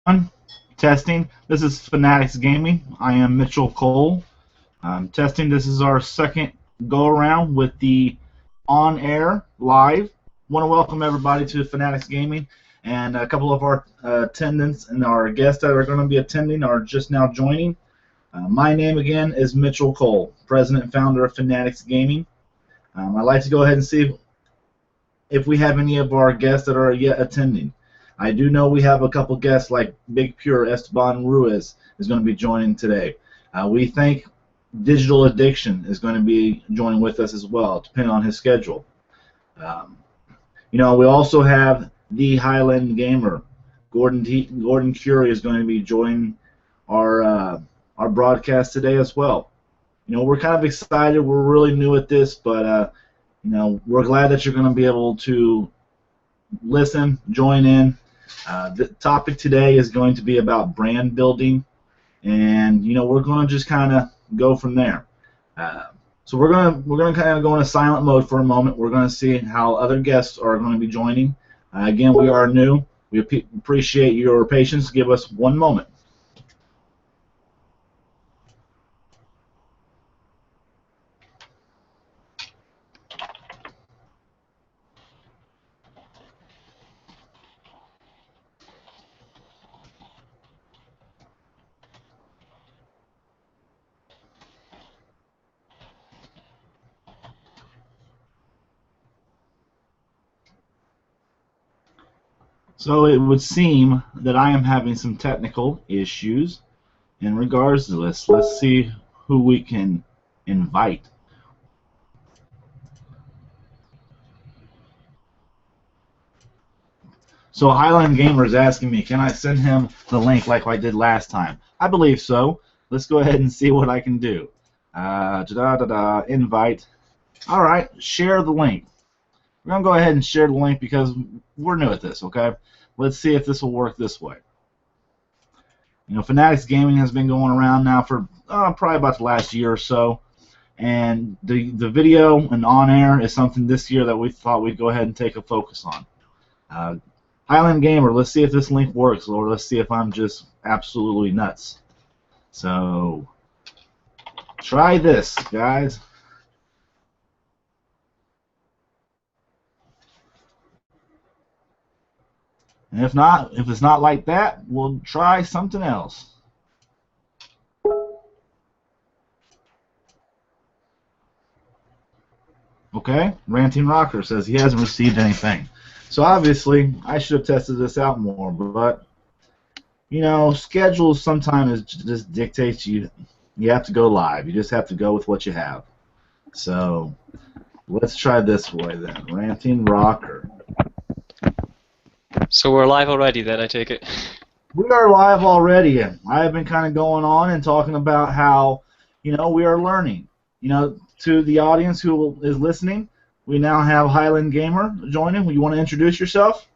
One, testing. This is FANatics Gaming. I am Mitchell Cole. Testing. This is our second go around with the on air live. Want to welcome everybody to FANatics Gaming, and a couple of our attendants and our guests that are going to be attending are just now joining. My name again is Mitchell Cole, president and founder of FANatics Gaming. I'd like to go ahead and see if we have any of our guests that are yet attending. I do know we have a couple guests like Big Pure Esteban Ruiz is going to be joining today. We think Digital Addiction is going to be joining with us as well, depending on his schedule. We also have the Highland Gamer. Gordon Curie is going to be joining our broadcast today as well. We're kind of excited. We're really new at this, but we're glad that you're going to be able to listen, join in. The topic today is going to be about brand building, and we're going to just kind of go from there. So we're going to kind of go into silent mode for a moment. We're going to see how other guests are going to be joining. Again, we are new. We appreciate your patience. Give us one moment. So it would seem that I am having some technical issues in regards to this. Let's see who we can invite. So Highland Gamer is asking me, can I send him the link like I did last time? I believe so. Let's go ahead and see what I can do. Invite. All right, share the link. We're going to go ahead and share the link because we're new at this, okay? Let's see if this will work this way. FANatics Gaming has been going around now for probably about the last year or so, and the video and on-air is something this year that we thought we'd go ahead and take a focus on. Highland Gamer, let's see if this link works, or let's see if I'm just absolutely nuts. So, try this, guys. And if it's not like that, we'll try something else. Okay, Ranting Rocker says he hasn't received anything. So obviously, I should have tested this out more, but schedules sometimes just dictates you have to go live. You just have to go with what you have. So let's try this way then. Ranting Rocker. So we're live already then, I take it? We are live already. I have been kind of going on and talking about how, we are learning. To the audience who is listening, we now have Highland Gamer joining. You want to introduce yourself?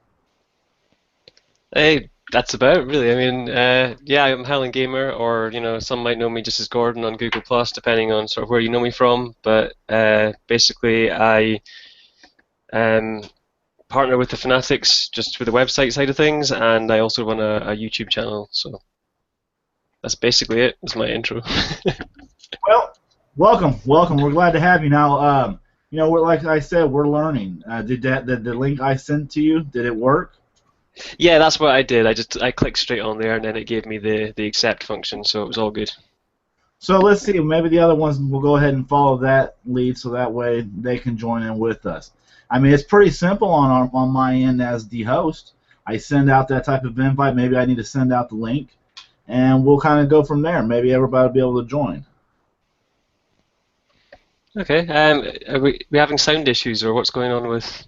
Hey, that's about it, really. I mean, yeah, I'm Highland Gamer, or, some might know me just as Gordon on Google+, depending on sort of where you know me from. But basically, I partner with the FANatics just with the website side of things, and I also run a YouTube channel. So that's basically it. That's my intro. Well, welcome. We're glad to have you. Now, like I said, we're learning. Did the link I sent to you, did it work? Yeah, that's what I did. I clicked straight on there, and then it gave me the accept function, so it was all good. So let's see. Maybe the other ones will go ahead and follow that lead, so that way they can join in with us. I mean, it's pretty simple on my end as the host. I send out that type of invite. Maybe I need to send out the link, and we'll kind of go from there. Maybe everybody will be able to join. Okay. Are we having sound issues, or what's going on with?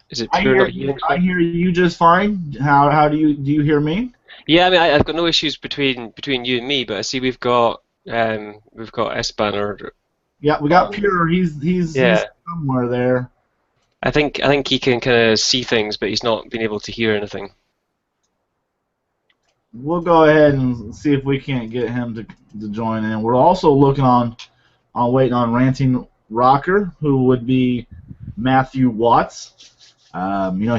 Is it pure not hearing? I hear you just fine. How do you hear me? Yeah, I mean, I've got no issues between you and me, but I see we've got Esteban or. Yeah, we got Pure. He's somewhere there. I think he can kind of see things, but he's not been able to hear anything. We'll go ahead and see if we can't get him to join in. We're also looking on waiting on Ranting Rocker, who would be Matthew Watts.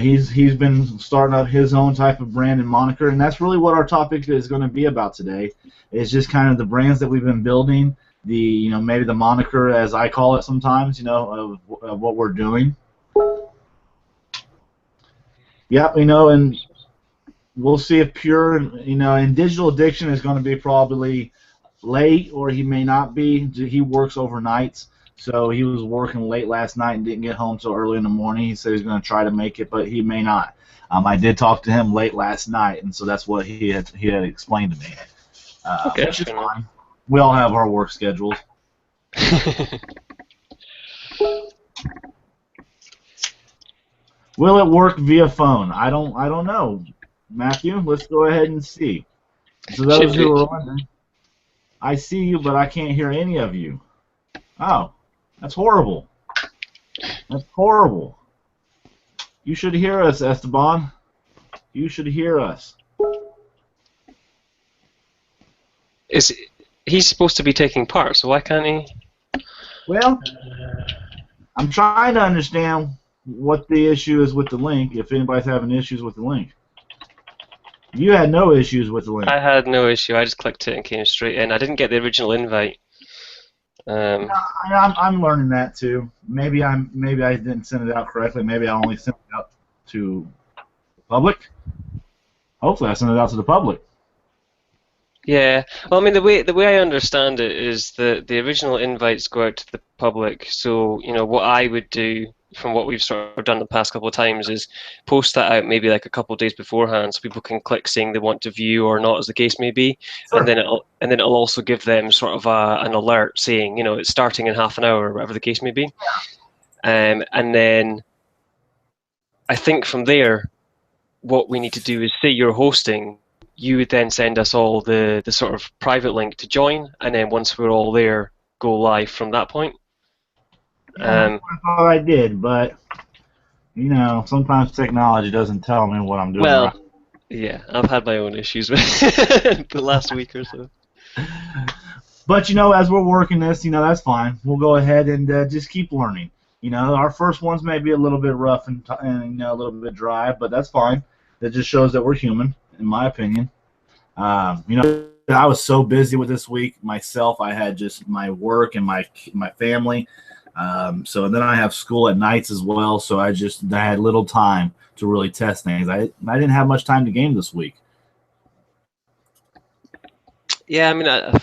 He's been starting up his own type of brand and moniker, and that's really what our topic is going to be about today. It's just kind of the brands that we've been building, maybe the moniker, as I call it sometimes, of what we're doing. Yeah, and we'll see if Pure, and Digital Addiction is going to be probably late, or he may not be. He works overnights, so he was working late last night and didn't get home till early in the morning. He said he's going to try to make it, but he may not. I did talk to him late last night, and so that's what he had explained to me. Okay, which is fine. We all have our work schedules. Will it work via phone? I don't know. Matthew, let's go ahead and see. So those who are wondering, I see you, but I can't hear any of you. Oh, that's horrible. That's horrible. You should hear us, Esteban. You should hear us. He's supposed to be taking part, so why can't he? Well, I'm trying to understand what the issue is with the link, if anybody's having issues with the link. You had no issues with the link. I had no issue. I just clicked it and came straight in. I didn't get the original invite. I'm learning that too. Maybe I didn't send it out correctly. Maybe I only sent it out to the public. Hopefully, I sent it out to the public. Yeah. Well, I mean, the way I understand it is that the original invites go out to the public. So, what I would do, from what we've sort of done the past couple of times, is post that out maybe like a couple of days beforehand, so people can click saying they want to view or not, as the case may be, Sure. and then it'll also give them sort of an alert saying it's starting in half an hour, or whatever the case may be. And then I think from there, what we need to do is, say you're hosting, you would then send us all the sort of private link to join, and then once we're all there, go live from that point. I thought I did, but sometimes technology doesn't tell me what I'm doing. Well, right. Yeah, I've had my own issues with the last week or so. But as we're working this, that's fine. We'll go ahead and just keep learning. Our first ones may be a little bit rough and a little bit dry, but that's fine. That just shows that we're human, in my opinion. I was so busy with this week myself. I had just my work and my family. So then I have school at nights as well. So I had little time to really test things. I didn't have much time to game this week. Yeah, I mean, I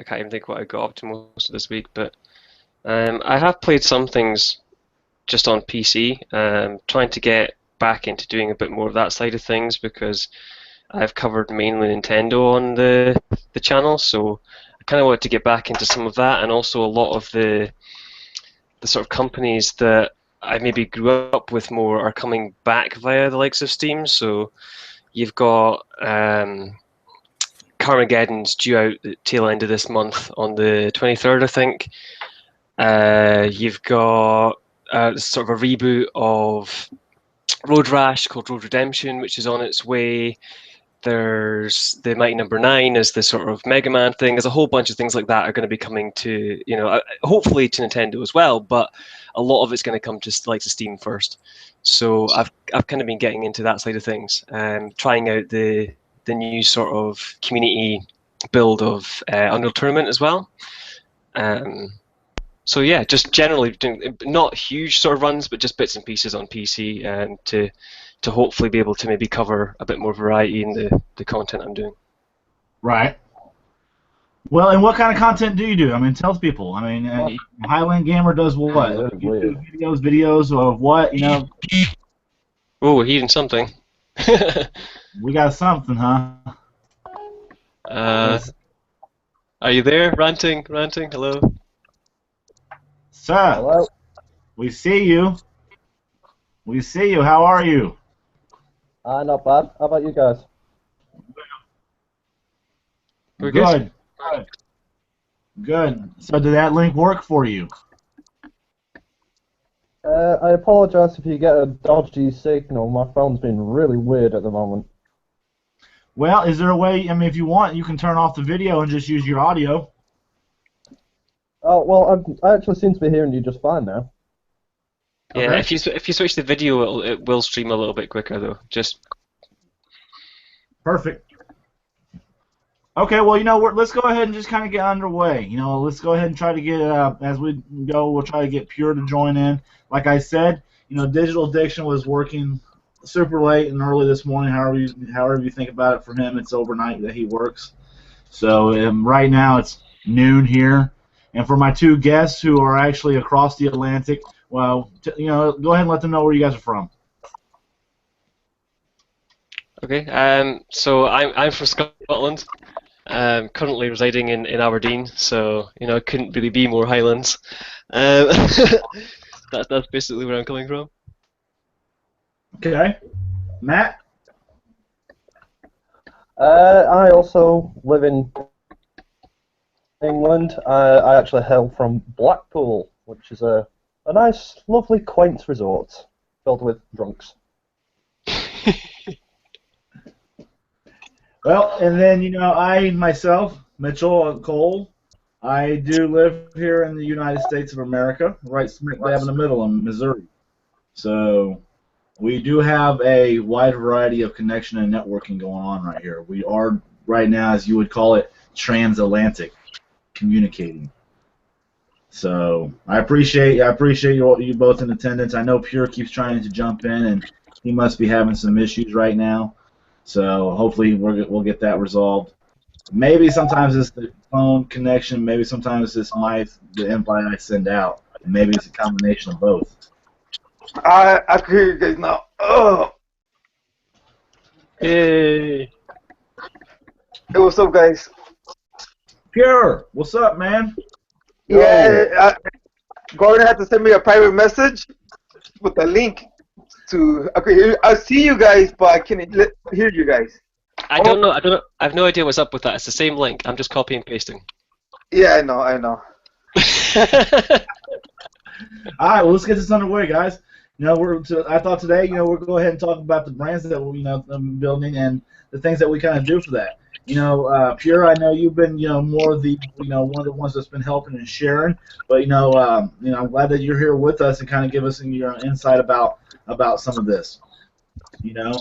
can't even think what I got up to most of this week, but I have played some things just on PC, trying to get back into doing a bit more of that side of things, because I've covered mainly Nintendo on the channel, so I kind of wanted to get back into some of that, and also a lot of the sort of companies that I maybe grew up with more are coming back via the likes of Steam. So you've got Carmageddon's due out the tail end of this month on the 23rd, I think. You've got sort of a reboot of Road Rash called Road Redemption, which is on its way. There's the Mighty Number 9 as the sort of Mega Man thing. There's a whole bunch of things like that are going to be coming to, hopefully to Nintendo as well, but a lot of it's going to come to Steam first. So I've kind of been getting into that side of things, trying out the new sort of community build of Unreal Tournament as well. So yeah, just generally doing not huge sort of runs, but just bits and pieces on PC to hopefully be able to maybe cover a bit more variety in the content I'm doing. Right. Well, and what kind of content do you do? I mean, tell people. I mean, Highland Gamer does what? YouTube videos of what? Oh, we're hearing something. We got something, huh? Are you there? Ranting? Hello? Sir. Hello? We see you. We see you. How are you? Not bad. How about you guys? We're good. Good. So did that link work for you? I apologize if you get a dodgy signal. My phone's been really weird at the moment. Well, is there a way, I mean, if you want, you can turn off the video and just use your audio. Oh, well, I actually seem to be hearing you just fine now. Yeah, Okay. if you switch the video, it will stream a little bit quicker though. Just Perfect. Okay, well, let's go ahead and just kind of get underway. Let's go ahead and try to get, as we go, we'll try to get Pure to join in. Like I said, Digital Addiction was working super late and early this morning. However you think about it, for him, it's overnight that he works. So right now it's noon here. And for my two guests who are actually across the Atlantic, well, go ahead and let them know where you guys are from. okay. So I'm from Scotland. Currently residing in Aberdeen, so it couldn't really be more Highlands. That's basically where I'm coming from. Okay. Matt? I also live in England. I actually hail from Blackpool, which is a nice, lovely, quaint resort filled with drunks. Well, and then, I myself, Mitchell Cole, I do live here in the United States of America, right smack dab in the middle in Missouri. So we do have a wide variety of connection and networking going on right here. We are, right now, as you would call it, transatlantic communicating. So I appreciate you both in attendance. I know Pure keeps trying to jump in, and he must be having some issues right now. So hopefully we'll get that resolved. Maybe sometimes it's the phone connection. Maybe sometimes it's the invite I send out. And maybe it's a combination of both. I can hear you guys now. Oh. Hey. Hey, what's up, guys? Pure, what's up, man? Yeah, Gordon had to send me a private message with a link to. Okay, I see you guys, but I can't hear you guys. I don't know. I have no idea what's up with that. It's the same link. I'm just copy and pasting. Yeah, I know. All right, well, let's get this underway, guys. I thought today, we'll go ahead and talk about the brands that we're, building and the things that we kind of do for that. Pure, I know you've been, more of the, one of the ones that's been helping and sharing. But, I'm glad that you're here with us and kind of give us your insight about some of this. So,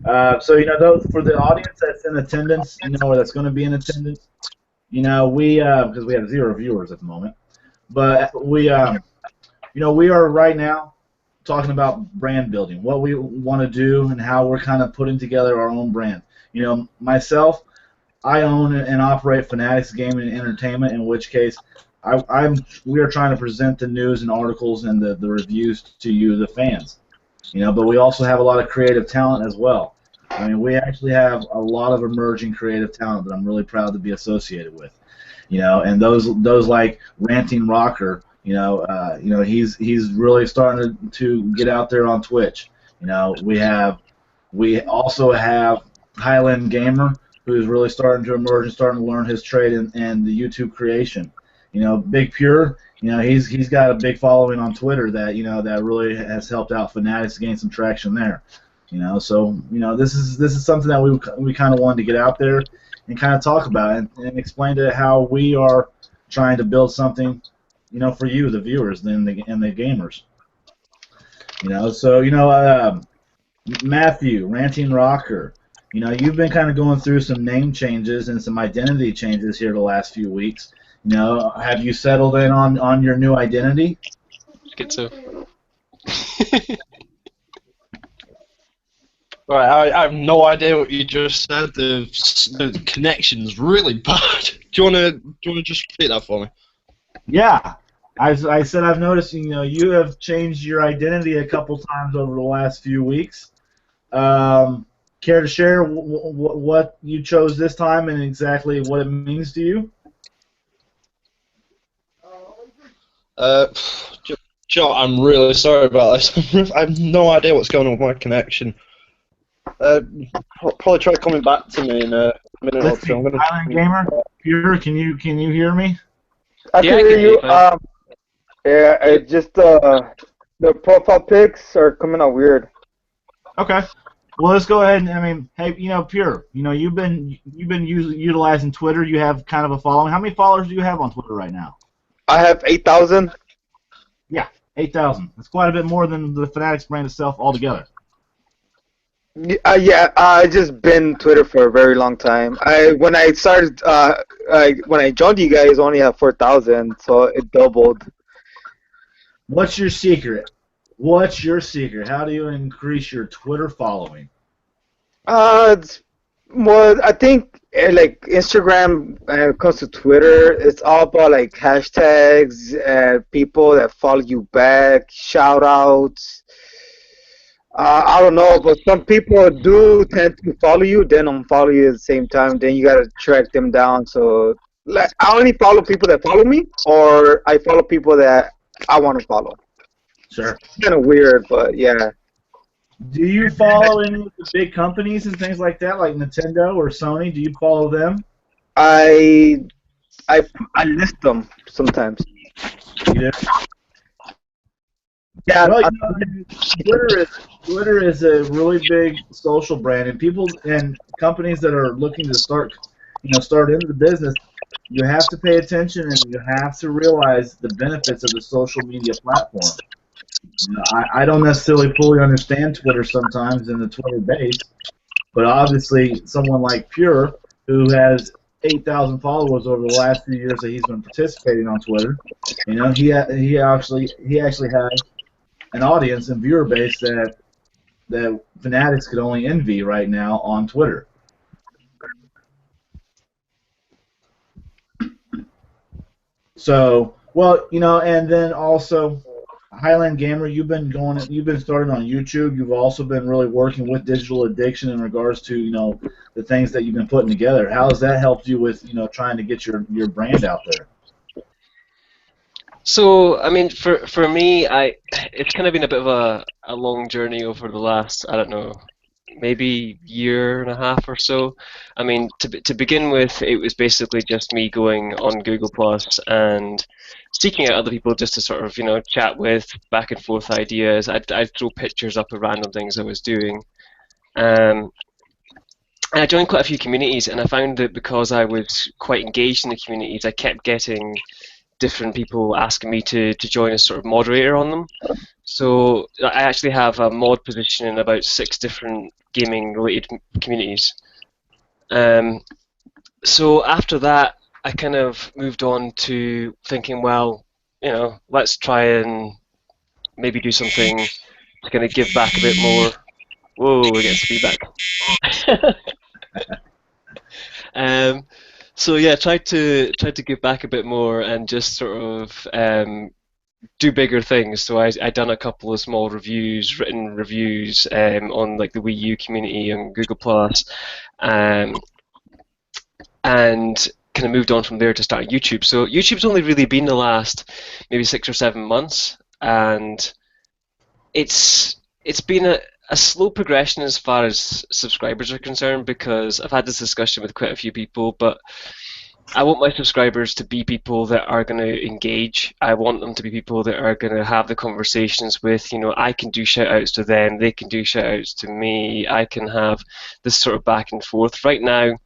for the audience that's in attendance, or that's going to be in attendance, we, because we have 0 viewers at the moment, but we are right now talking about brand building, what we want to do, and how we're kind of putting together our own brand. Myself, I own and operate FANatics Gaming and Entertainment, in which case we are trying to present the news and articles and the reviews to you, the fans. But we also have a lot of creative talent as well. I mean, we actually have a lot of emerging creative talent that I'm really proud to be associated with. And those like Ranting Rocker, he's really starting to get out there on Twitch. We also have Highland Gamer, who's really starting to emerge and starting to learn his trade in the YouTube creation. Big Pure, he's got a big following on Twitter that that really has helped out FANatics gain some traction there. So this is something that we kind of wanted to get out there and kind of talk about and explain to how we are trying to build something, for you, the viewers, and the gamers. So Matthew, Ranting Rocker, you've been kind of going through some name changes and some identity changes here the last few weeks. Have you settled in on your new identity? Good so. Right, I have no idea what you just said. The connection's really bad. Do you wanna just repeat that for me? Yeah, I said I've noticed. You have changed your identity a couple times over the last few weeks. Care to share what you chose this time and exactly what it means to you? Joe, I'm really sorry about this. I have no idea what's going on with my connection. Probably try coming back to me in a minute or two. Island Gamer, Pure, can you hear me? I can hear you. Yeah, it just the profile pics are coming out weird. Okay. Well, let's go ahead and hey, Pure, you've been utilizing Twitter. You have kind of a following. How many followers do you have on Twitter right now? I have 8,000. Yeah. 8,000. That's quite a bit more than the FANatics brand itself altogether. Yeah, I just been Twitter for a very long time. When I started, when I joined you guys, only had 4,000, so it doubled. What's your secret? What's your secret? How do you increase your Twitter following? It's more. I think like Instagram, when it comes to Twitter, it's all about like hashtags and people that follow you back, shout outs. I don't know, but some people do tend to follow you, then unfollow you at the same time. Then you gotta track them down. So, like, I only follow people that follow me, or I follow people that I want to follow. Sure. Kind of weird, but yeah. Do you follow any of the big companies and things like that, like Nintendo or Sony? Do you follow them? I I list them sometimes. You do? Yeah, Well, Twitter is a really big social brand, and people and companies that are looking to start into the business, you have to pay attention and you have to realize the benefits of the social media platform. I don't necessarily fully understand Twitter sometimes in the Twitter base, but obviously someone like Pure, who has 8,000 followers over the last few years that he's been participating on Twitter, he actually has an audience and viewer base that FANatics could only envy right now on Twitter. So, well, and then also Highland Gamer, you've been started on YouTube. You've also been really working with digital addiction in regards to the things that you've been putting together. How has that helped you with trying to get your brand out there? So, I mean, for me, it's kind of been a bit of a long journey over the last, I don't know, maybe year and a half or so. I mean, to begin with, it was basically just me going on Google Plus and seeking out other people just to sort of chat with, back and forth ideas. I'd throw pictures up of random things I was doing. And I joined quite a few communities, and I found that because I was quite engaged in the communities, I kept getting different people asking me to join as sort of moderator on them. So I actually have a mod position in about 6 different gaming related communities. So after that, I kind of moved on to thinking, well, let's try and maybe do something to kind of give back a bit more. Whoa, we're getting feedback. So yeah, tried to give back a bit more and just sort of do bigger things. So I done a couple of small reviews, written reviews on like the Wii U community and Google Plus, and kind of moved on from there to start YouTube. So YouTube's only really been the last maybe 6 or 7 months, and it's been a slow progression as far as subscribers are concerned, because I've had this discussion with quite a few people, but I want my subscribers to be people that are going to engage. I want them to be people that are going to have the conversations with, I can do shout outs to them, they can do shout outs to me, I can have this sort of back and forth. Right now,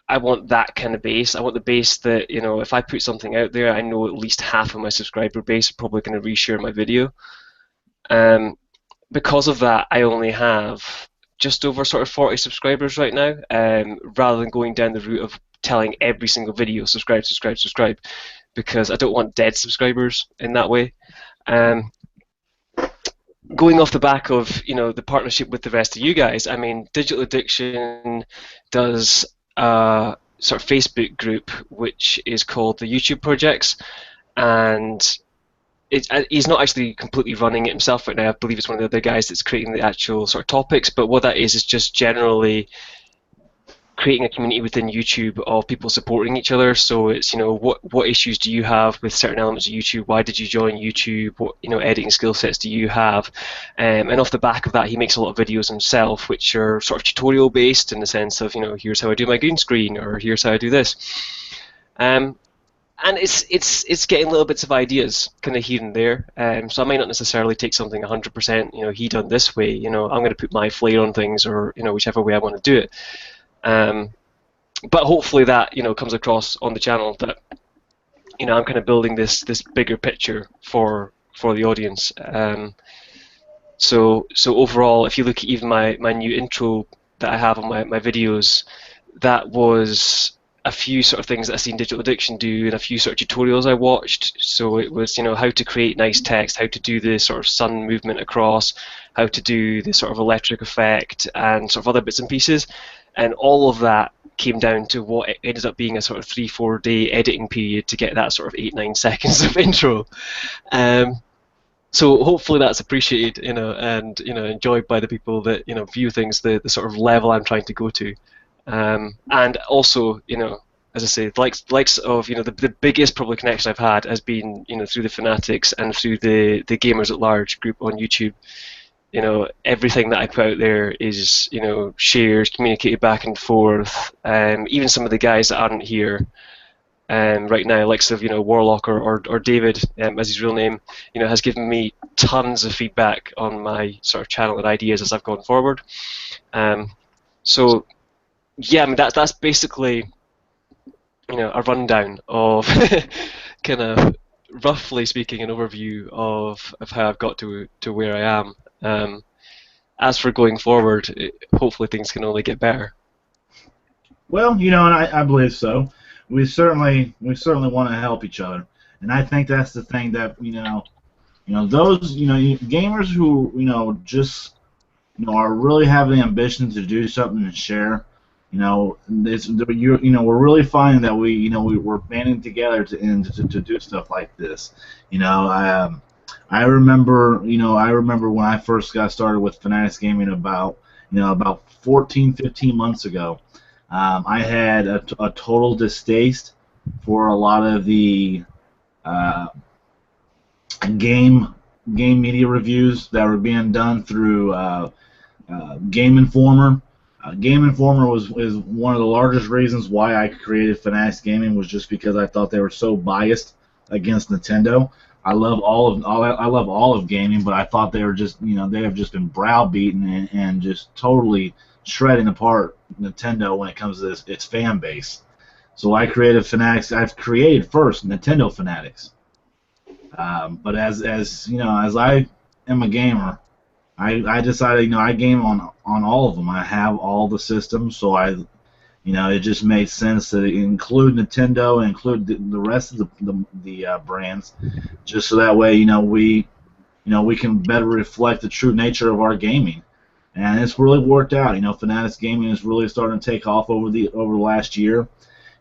I want that kind of base. I want the base that, if I put something out there, I know at least half of my subscriber base are probably going to reshare my video. Because of that, I only have just over sort of 40 subscribers right now, rather than going down the route of telling every single video, subscribe, subscribe, subscribe, because I don't want dead subscribers in that way. Going off the back of the partnership with the rest of you guys, I mean, Digital Addiction does a sort of Facebook group which is called the YouTube Projects, and he's not actually completely running it himself right now. I believe it's one of the other guys that's creating the actual sort of topics, but what that is just generally creating a community within YouTube of people supporting each other. So it's what issues do you have with certain elements of YouTube? Why did you join YouTube? What editing skill sets do you have? And off the back of that, he makes a lot of videos himself, which are sort of tutorial based in the sense of here's how I do my green screen, or here's how I do this. And it's getting little bits of ideas kind of here and there. So I might not necessarily take something 100%. He done this way. I'm going to put my flair on things, or whichever way I want to do it. But hopefully that comes across on the channel that I'm kind of building this bigger picture for the audience. So overall, if you look at even my new intro that I have on my videos, that was a few sort of things that I've seen Digital Addiction do and a few sort of tutorials I watched. So it was, how to create nice text, how to do the sort of sun movement across, how to do the sort of electric effect and sort of other bits and pieces. And all of that came down to what it ended up being a sort of 3-4 day editing period to get that sort of 8-9 seconds of intro. So hopefully that's appreciated, and enjoyed by the people that view things the sort of level I'm trying to go to. And also, as I say, likes of the biggest probably connection I've had has been through the FANatics and through the Gamers at Large group on YouTube. Everything that I put out there is shared, communicated back and forth. Even some of the guys that aren't here right now, likes of Warlock or David, as his real name, has given me tons of feedback on my sort of channel and ideas as I've gone forward. So yeah, I mean that's basically a rundown of kind of roughly speaking an overview of how I've got to where I am. As for going forward, hopefully things can only get better. Well, and I believe so. We certainly want to help each other, and I think that's the thing that those gamers who just are really having the ambition to do something and share. We're really finding that we're banding together to do stuff like this. I remember when I first got started with FANatics Gaming about 14, 15 months ago. I had a total distaste for a lot of the game media reviews that were being done through Game Informer. Game Informer is one of the largest reasons why I created FANatics Gaming, was just because I thought they were so biased against Nintendo. I love all of gaming, but I thought they were just they have just been browbeaten and just totally shredding apart Nintendo when it comes to its fan base. So I created FANatics. I've created first Nintendo FANatics, but as I am a gamer, I decided I game on all of them. I have all the systems, so it just made sense to include Nintendo and include the rest of the brands, just so that way we can better reflect the true nature of our gaming. And it's really worked out. FANatics Gaming is really starting to take off over the last year.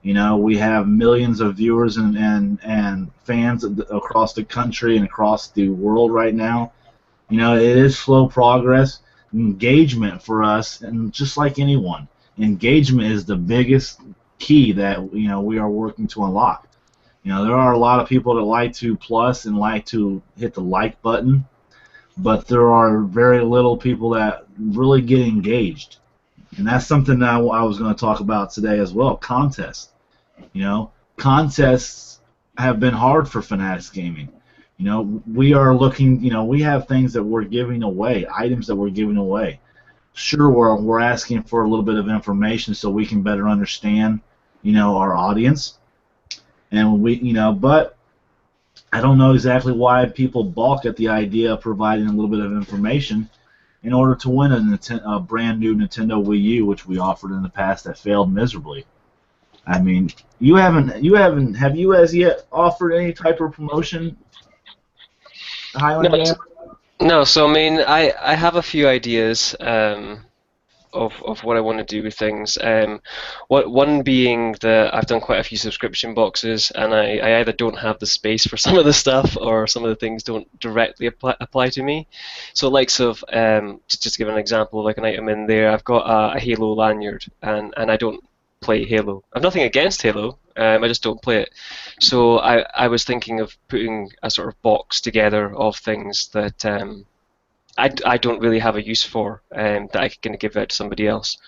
We have millions of viewers and fans across the country and across the world right now. It is slow progress. Engagement for us, and just like anyone, engagement is the biggest key that we are working to unlock. There are a lot of people that like to plus and like to hit the like button, but there are very little people that really get engaged, and that's something that I was going to talk about today as well. Contests. Contests have been hard for FANatics Gaming. We are looking. We have things that we're giving away, items that we're giving away. Sure, we're asking for a little bit of information so we can better understand, our audience, and but I don't know exactly why people balk at the idea of providing a little bit of information in order to win a brand new Nintendo Wii U, which we offered in the past that failed miserably. I mean, have you as yet offered any type of promotion, Highland Gamer? No, so I mean, I have a few ideas of what I want to do with things. One being that I've done quite a few subscription boxes, and I either don't have the space for some of the stuff, or some of the things don't directly apply to me. So, likes of just to give an example of like an item in there, I've got a Halo lanyard, and I don't play Halo. I've nothing against Halo. I just don't play it. So I was thinking of putting a sort of box together of things that I don't really have a use for, that I can give out to somebody else.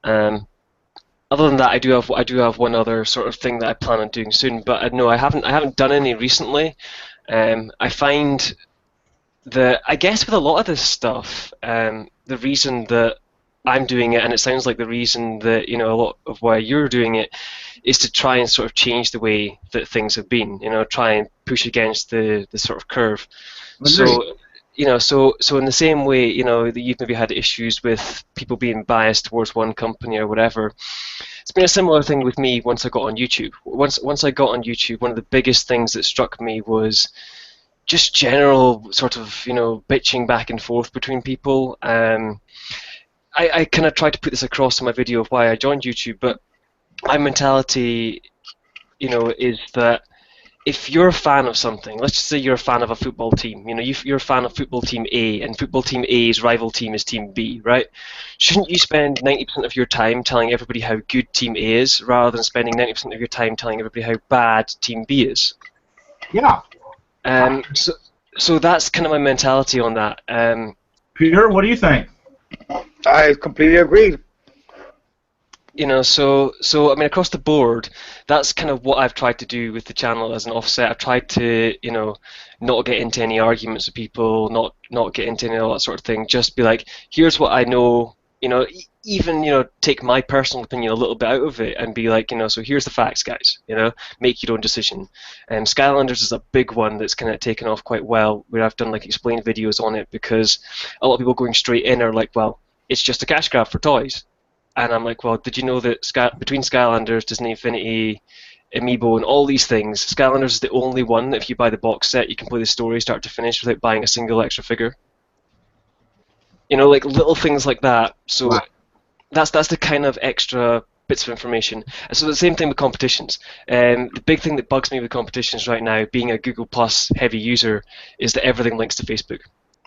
Other than that, I do have one other sort of thing that I plan on doing soon, but no, I haven't done any recently. I find that I guess with a lot of this stuff, the reason that I'm doing it, and it sounds like the reason that a lot of why you're doing it is to try and sort of change the way that things have been. Try and push against the sort of curve. Agreed. So so in the same way, that you've maybe had issues with people being biased towards one company or whatever. It's been a similar thing with me once I got on YouTube. Once I got on YouTube, one of the biggest things that struck me was just general sort of bitching back and forth between people. I kind of tried to put this across in my video of why I joined YouTube, but my mentality, is that if you're a fan of something, let's just say you're a fan of a football team, you're a fan of football team A, and football team A's rival team is team B, right? Shouldn't you spend 90% of your time telling everybody how good team A is, rather than spending 90% of your time telling everybody how bad team B is? Yeah. So that's kind of my mentality on that. Peter, what do you think? I completely agree. So I mean, across the board, that's kind of what I've tried to do with the channel as an offset. I've tried to, not get into any arguments with people, not get into any of that sort of thing. Just be like, here's what I know. Even take my personal opinion a little bit out of it and be like, so here's the facts, guys. Make your own decision. Skylanders is a big one that's kind of taken off quite well, where I've done like explained videos on it, because a lot of people going straight in are like, well, it's just a cash grab for toys. And I'm like, well, did you know that between Skylanders, Disney Infinity, Amiibo, and all these things, Skylanders is the only one that if you buy the box set, you can play the story start to finish without buying a single extra figure. Like little things like that. So Wow. that's the kind of extra bits of information. And so the same thing with competitions. The big thing that bugs me with competitions right now, being a Google Plus heavy user, is that everything links to Facebook.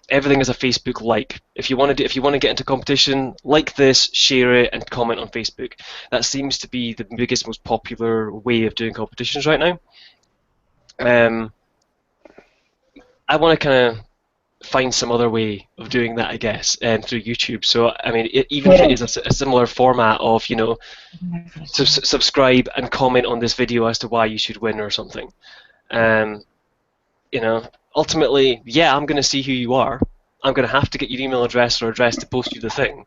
Everything is a Facebook like. If you want to get into competition, like this, share it, and comment on Facebook. That seems to be the biggest, most popular way of doing competitions right now. I want to kind of find some other way of doing that, I guess, through YouTube. So I mean, even if it is a similar format of subscribe and comment on this video as to why you should win or something. Ultimately, yeah, I'm going to see who you are. I'm going to have to get your email address or address to post you the thing.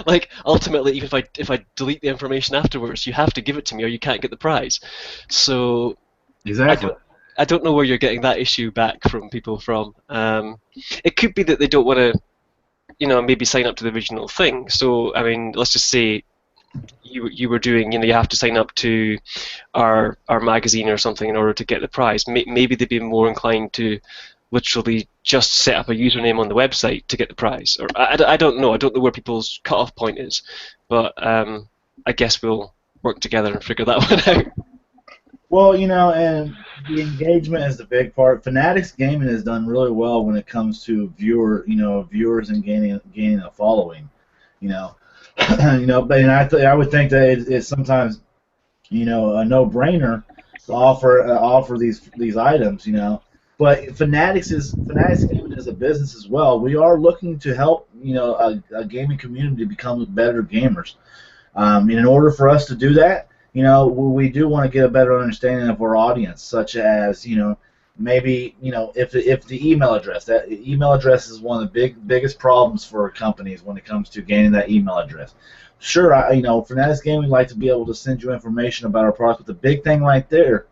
Like ultimately, even if I delete the information afterwards, you have to give it to me or you can't get the prize. So Exactly. I don't know where you're getting that issue back from people from. It could be that they don't want to, maybe sign up to the original thing. So I mean, let's just say you were doing, you have to sign up to our magazine or something in order to get the prize. Maybe they'd be more inclined to literally just set up a username on the website to get the prize. Or I don't know. I don't know where people's cut-off point is, but I guess we'll work together and figure that one out. Well, and the engagement is the big part. FANatics Gaming has done really well when it comes to viewers and gaining a following. But I would think that it's sometimes, a no-brainer to offer these items, But FANatics Gaming is a business as well. We are looking to help, a gaming community become better gamers. In order for us to do that, we do want to get a better understanding of our audience, such as, maybe, if the email address, that email address is one of the biggest problems for companies when it comes to gaining that email address. Sure, FANatics Gaming would like to be able to send you information about our product, but the big thing right there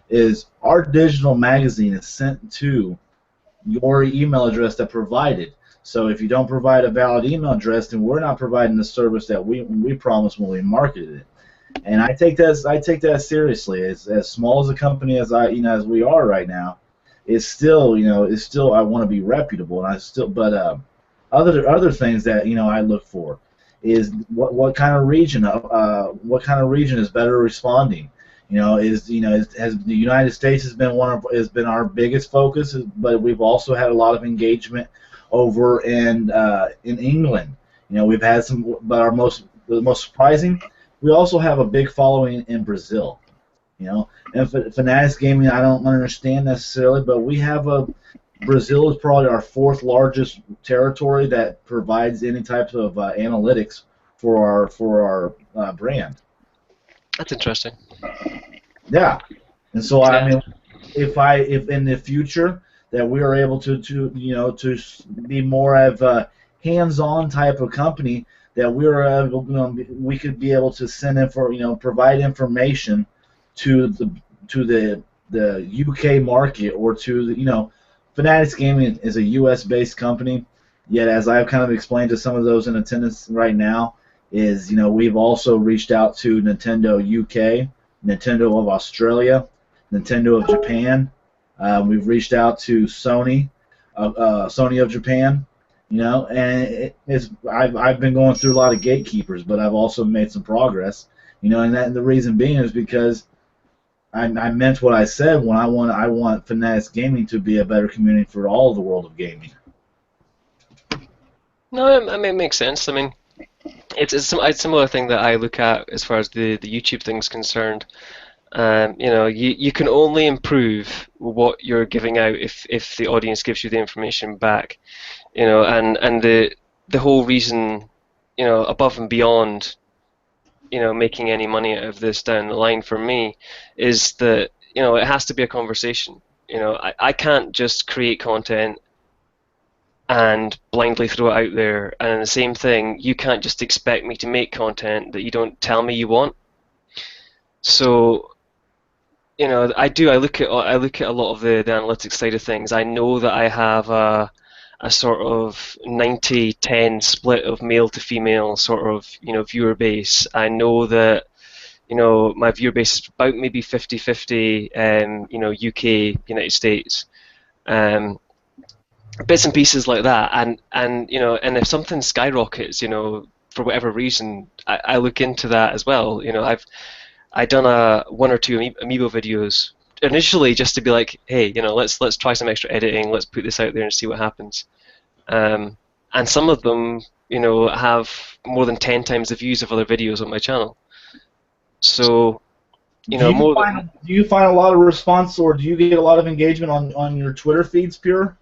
is our digital magazine is sent to your email address that provided. So if you don't provide a valid email address, then we're not providing the service that we promised when we marketed it. And I take that seriously. As small as a company as as we are right now, it's still I want to be reputable, and other things that I look for is what kind of region is better responding. Has the United States has been our biggest focus, but we've also had a lot of engagement over in England. We've had some, but the most surprising, we also have a big following in Brazil. And FANatics Gaming, I don't understand necessarily, but we have Brazil is probably our fourth largest territory that provides any type of analytics for our brand. That's interesting. Yeah, and so I mean, if in the future that we are able to be more of hands-on type of company that we could be able to send in for provide information to the UK market or to Fanatics Gaming is a US based company. Yet, as I've kind of explained to some of those in attendance right now, is we've also reached out to Nintendo UK, Nintendo of Australia, Nintendo of Japan. We've reached out to Sony, Sony of Japan. And I've been going through a lot of gatekeepers, but I've also made some progress. And the reason being is because I meant what I said when I want Fanatics Gaming to be a better community for all of the world of gaming. No, I mean, it makes sense. I mean, it's a similar thing that I look at as far as the YouTube thing's concerned. You can only improve what you're giving out if the audience gives you the information back. And the whole reason, above and beyond, making any money out of this down the line for me is that, it has to be a conversation. I can't just create content and blindly throw it out there, and the same thing, you can't just expect me to make content that you don't tell me you want. So, I look at a lot of the analytics side of things. I know that I have a sort of 90-10 split of male to female sort of viewer base. I know that my viewer base is about maybe 50-50 UK, United States, bits and pieces like that, and and if something skyrockets for whatever reason, I look into that as well. I've done one or two amiibo videos initially just to be like, hey, let's try some extra editing, let's put this out there and see what happens. And some of them, have more than 10 times the views of other videos on my channel. So, do you find a lot of response, or do you get a lot of engagement on your Twitter feeds, Pure?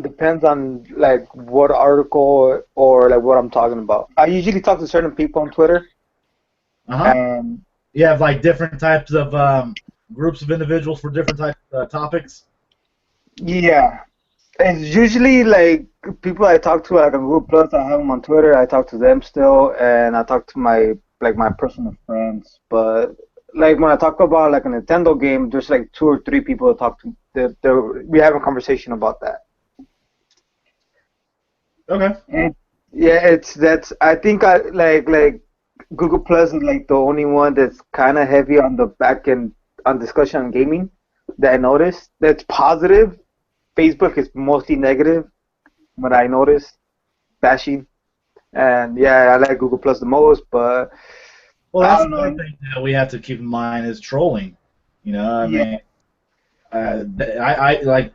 Depends on like what article or like what I'm talking about. I usually talk to certain people on Twitter. And you have like different types of groups of individuals for different types of topics. Yeah, it's usually like people I talk to like on Google Plus. I have them on Twitter. I talk to them still, and I talk to my personal friends. But like when I talk about like a Nintendo game, there's like 2 or 3 people to talk to. We have a conversation about that. Okay. And yeah, I think I like Google Plus is like the only one that's kind of heavy on the back end on discussion on gaming that I noticed. That's positive. Facebook is mostly negative, what I noticed, bashing. And yeah, I like Google Plus the most, but that's another thing that we have to keep in mind is trolling. I mean, I like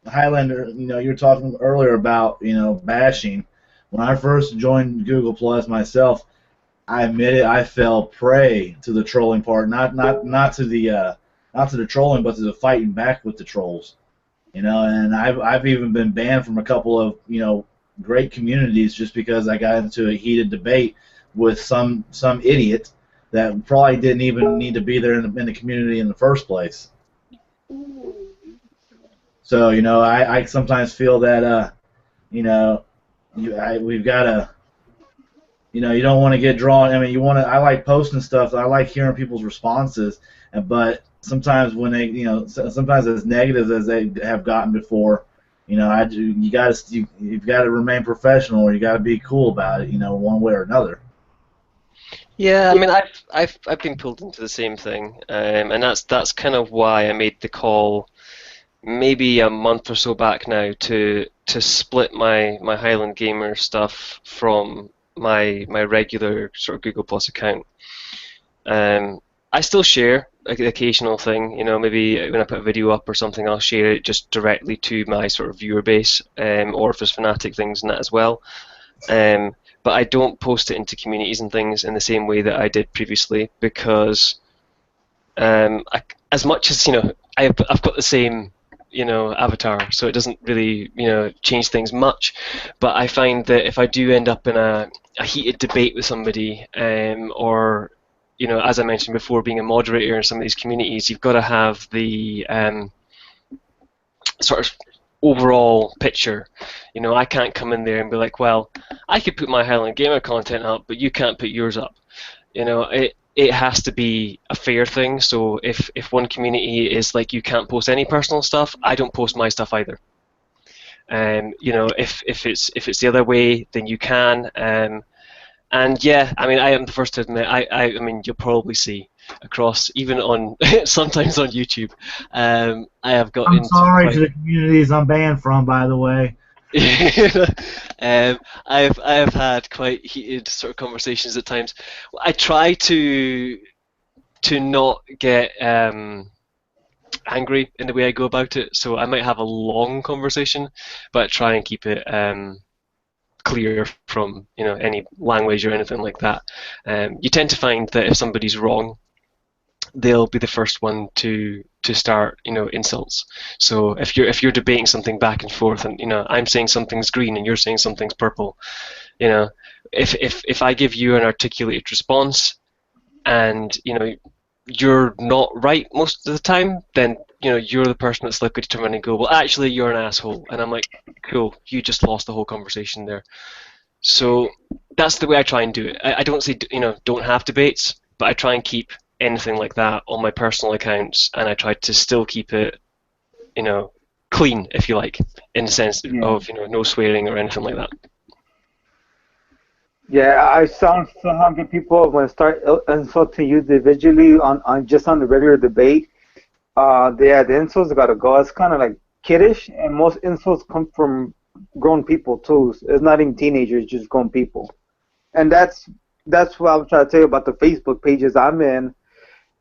Highlander. You were talking earlier about bashing. When I first joined Google Plus myself, I admit it, I fell prey to the trolling part. Not to the trolling, but to the fighting back with the trolls. And I've even been banned from a couple of great communities just because I got into a heated debate with some idiot that probably didn't even need to be there in the community in the first place. So I sometimes feel that we've got to, you don't want to get drawn. I mean, I like posting stuff. I like hearing people's responses, but sometimes when they, sometimes as negative as they have gotten before, you've got to remain professional, or you got to be cool about it, one way or another. Yeah, I mean, I've been pulled into the same thing, and that's kind of why I made the call maybe a month or so back now to split my Highland Gamer stuff from my regular sort of Google Plus account. I still share the occasional thing, maybe when I put a video up or something, I'll share it just directly to my sort of viewer base, or if there's fanatic things in that as well. But I don't post it into communities and things in the same way that I did previously, because as much as I've got the same avatar, so it doesn't really change things much. But I find that if I do end up in a heated debate with somebody, or as I mentioned before, being a moderator in some of these communities, you've got to have the sort of overall picture. You know, I can't come in there and be like, well, I could put my Highland Gamer content up, but you can't put yours up. You know, it has to be a fair thing. So if one community is like, you can't post any personal stuff, I don't post my stuff either. You know, if it's the other way, then you can. And yeah, I mean, I am the first to admit, I mean, you'll probably see across, even on sometimes on YouTube, I have got I'm into sorry quite. to the communities I'm banned from, by the way. I have had quite heated sort of conversations at times. I try to not get angry in the way I go about it, so I might have a long conversation, but I try and keep it clear from, you know, any language or anything like that. You tend to find that if somebody's wrong, they'll be the first one to start, you know, insults. So if you're debating something back and forth, and, you know, I'm saying something's green and you're saying something's purple, you know, if I give you an articulated response and, you know, you're not right most of the time, then, you know, you're the person that's likely to turn around and go, well, actually, you're an asshole. And I'm like, cool, you just lost the whole conversation there. So that's the way I try and do it. I don't say, you know, don't have debates, but I try and keep anything like that on my personal accounts, and I try to still keep it, you know, clean, if you like, in the sense of, you know, no swearing or anything like that. Yeah, I somehow get people when I start insulting you individually on just on the regular debate. The insults gotta go. It's kind of like kiddish, and most insults come from grown people too. It's not even teenagers, just grown people. And that's what I'm trying to tell you about the Facebook pages I'm in.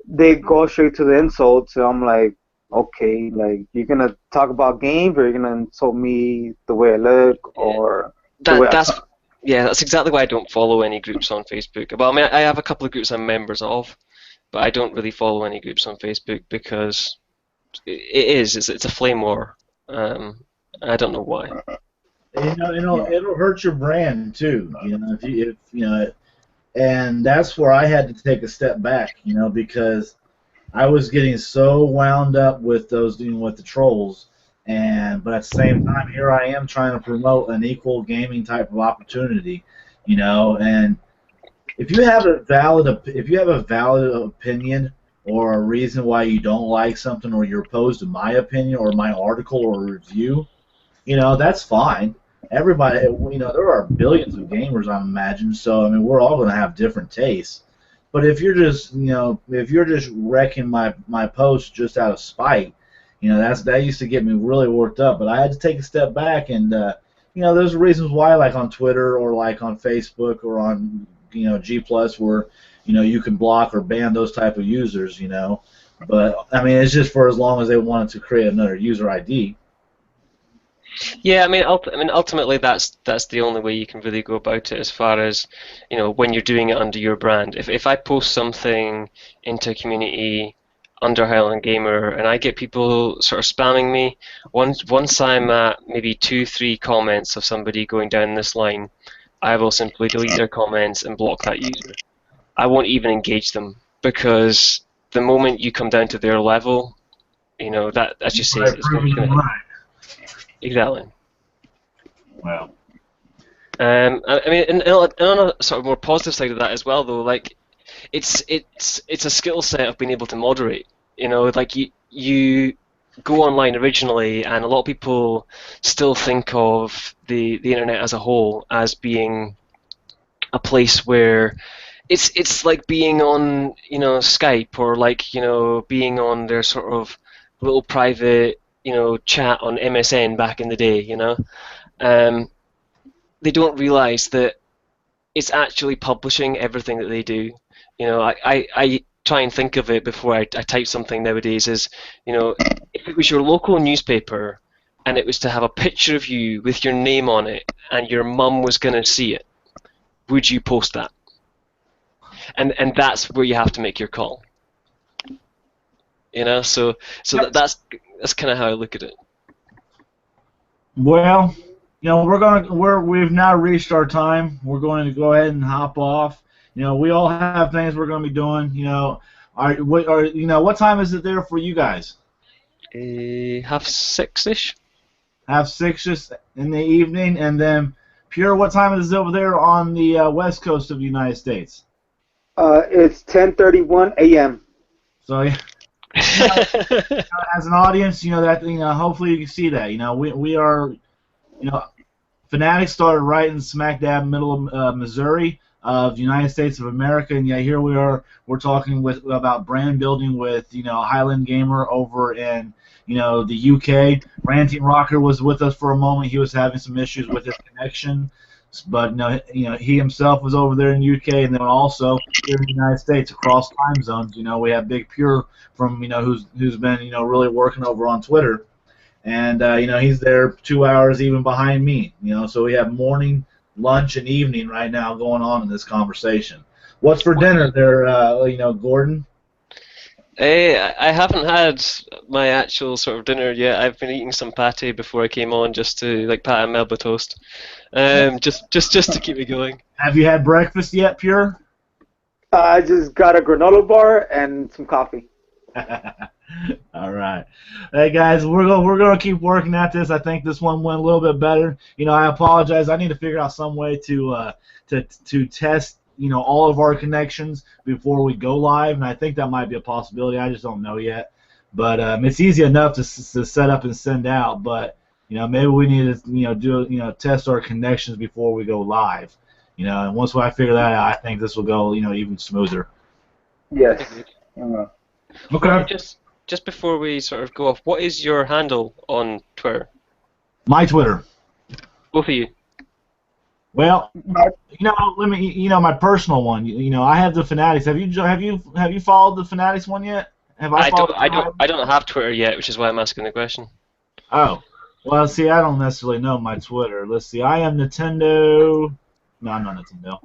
They go straight to the insults. So I'm like, okay, like, you're gonna talk about games, or you're gonna insult me the way I look, or the way I talk. Yeah, that's exactly why I don't follow any groups on Facebook. Well, I mean, I have a couple of groups I'm members of, but I don't really follow any groups on Facebook because it's a flame war. I don't know why. It'll hurt your brand too. You know, if you know, and that's where I had to take a step back. You know, because I was getting so wound up with those, you know, with the trolls, but at the same time, here I am trying to promote an equal gaming type of opportunity. You know, and if you have a valid opinion or a reason why you don't like something, or you're opposed to my opinion or my article or review, you know, that's fine. Everybody, you know, there are billions of gamers, I imagine, so, I mean, we're all going to have different tastes. But if you're just, you know, if you're just wrecking my post just out of spite, you know, that used to get me really worked up. But I had to take a step back, and you know, there's reasons why, like on Twitter or like on Facebook or on, you know, G+, where, you know, you can block or ban those type of users, you know. But I mean, it's just for as long as they wanted to create another user ID. Yeah, I mean, ultimately, that's the only way you can really go about it, as far as, you know, when you're doing it under your brand. If I post something into a community under Highland Gamer and I get people sort of spamming me, once I'm at maybe 2-3 comments of somebody going down this line, I will simply delete their comments and block that user. I won't even engage them, because the moment you come down to their level, you know, that just says it's going to hit. Exactly. Wow. I mean, and on a sort of more positive side of that as well, though, like, it's a skill set of being able to moderate. You know, like, you go online originally, and a lot of people still think of the internet as a whole as being a place where it's like being on, you know, Skype, or like, you know, being on their sort of little private, you know, chat on MSN back in the day, you know. They don't realize that it's actually publishing everything that they do. You know, I try and think of it before I type something nowadays as, you know, if it was your local newspaper and it was to have a picture of you with your name on it and your mum was going to see it, would you post that? And that's where you have to make your call. You know, so that's kind of how I look at it. Well, you know, we've now reached our time. We're going to go ahead and hop off. You know, we all have things we're going to be doing. You know, what time is it there for you guys? 6:30-ish. have Sixus in the evening, and then Pure, what time is it over there on the west coast of the United States? It's 10:31 a.m. So yeah, as an audience, hopefully you can see that. We are, FANatics started right in smack dab middle of Missouri of the United States of America, and yet here we are. We're talking about brand building with Highland Gamer over in the UK. Ranting Rocker was with us for a moment. He was having some issues with his connection, but he himself was over there in the UK, and then also here in the United States across time zones. We have Big Pure from who's been really working over on Twitter. And he's there 2 hours even behind me. So we have morning, lunch, and evening right now going on in this conversation. What's for dinner there, Gordon? I haven't had my actual sort of dinner yet. I've been eating some pate before I came on, just to pat and Melba toast, just to keep me going. Have you had breakfast yet, Pure? I just got a granola bar and some coffee. All right. Hey guys, we're gonna keep working at this. I think this one went a little bit better. I apologize. I need to figure out some way to test all of our connections before we go live, and I think that might be a possibility. I just don't know yet. But it's easy enough to set up and send out. But maybe we need to test our connections before we go live. And once I figure that out, I think this will go even smoother. Yes. Okay. Well, just before we sort of go off, what is your handle on Twitter? My Twitter. Both of you. Well, let me, my personal one. I have the FANatics. Have you followed the FANatics one yet? I don't have Twitter yet, which is why I'm asking the question. Oh, well, see, I don't necessarily know my Twitter. Let's see. I am Nintendo. No, I'm not Nintendo.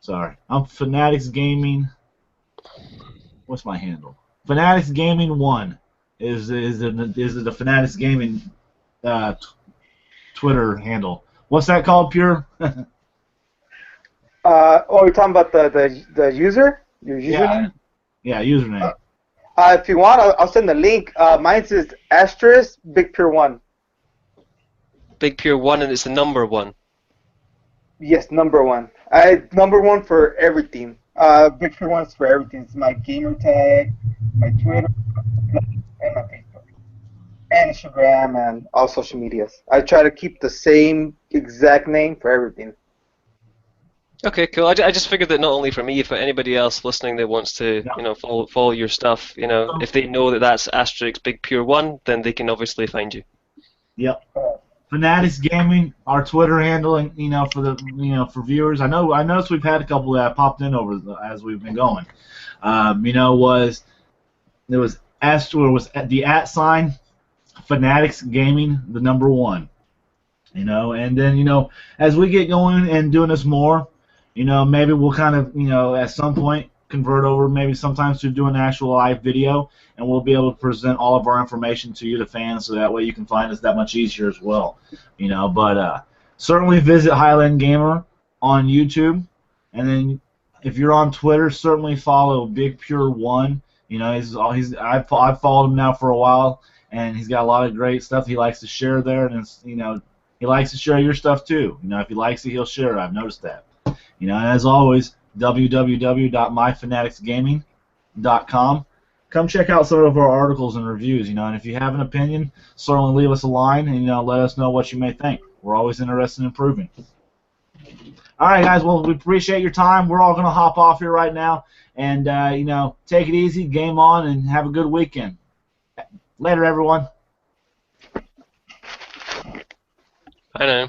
Sorry, I'm FANatics Gaming. What's my handle? FANatics Gaming 1 is the FANatics Gaming Twitter handle. What's that called, Pure? You're talking about the user? Your username? Yeah, username. If you want, I'll send the link. Mine says asterisk Big Pure 1. Big Pure 1, and it's the number 1. Yes, number 1. Number 1 for everything. Big Pure 1 is for everything. It's my gamer tag, my Twitter, and my Facebook, and Instagram, and all social medias. I try to keep the same exact name for everything. Okay, cool. I just figured that not only for me, for anybody else listening that wants to, follow your stuff, if they know that that's asterisk Big Pure 1, then they can obviously find you. Yep. FANatics Gaming, our Twitter handle, and for the for viewers. I noticed we've had a couple that popped in as we've been going. Was the @ FANatics Gaming, the number 1. And then as we get going and doing this more, maybe we'll kind of at some point convert over maybe sometimes to doing an actual live video, and we'll be able to present all of our information to you, the fans, so that way you can find us that much easier as well. But certainly visit Highland Gamer on YouTube, and then if you're on Twitter, certainly follow Big Pure 1. I've followed him now for a while, and he's got a lot of great stuff he likes to share there, and he likes to share your stuff too. If he likes it, he'll share it. I've noticed that. And as always, www.myfanaticsgaming.com. Come check out some of our articles and reviews, and if you have an opinion, certainly leave us a line and let us know what you may think. We're always interested in improving. All right, guys. Well, we appreciate your time. We're all going to hop off here right now, and take it easy, game on, and have a good weekend. Later, everyone. I know.